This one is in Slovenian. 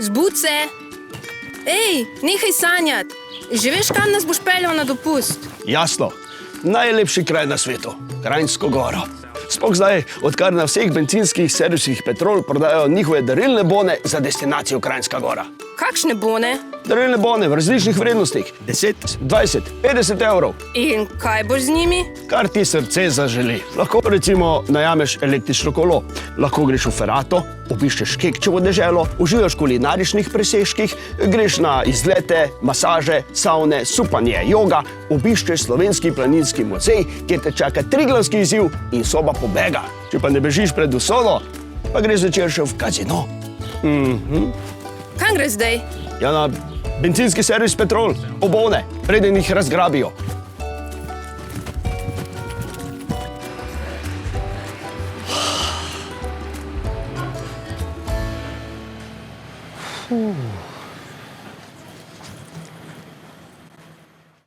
Zbud se! Ej, nehaj sanjati! Že veš, kam nas boš peljal na dopust? Jasno, najlepši kraj na svetu, Kranjsko Goro. Sploh zdaj, odkar na vseh bencinskih servisih Petrol prodajajo njihove darilne bone za destinacijo Kranjska Gora. Kakšne bone? Darilne bone v različnih vrednostih, 10, 20, 50 evrov. In kaj boš z njimi? Kar ti srce zaželi. Lahko recimo najameš električno kolo, lahko greš v Ferato, obiščeš Kekčevo deželo, uživaš v kulinaričnih presežkih, greš na izlete, masaže, savne, supanje, joga, obiščeš Slovenski planinski muzej, kjer te čaka Triglavski izziv in soba pobega. Če pa ne bežiš pred usodo, pa greš zvečer še v kazino. Kam greš zdaj? Ja, na bencinski servis Petrol, obone, preden jih razgrabijo.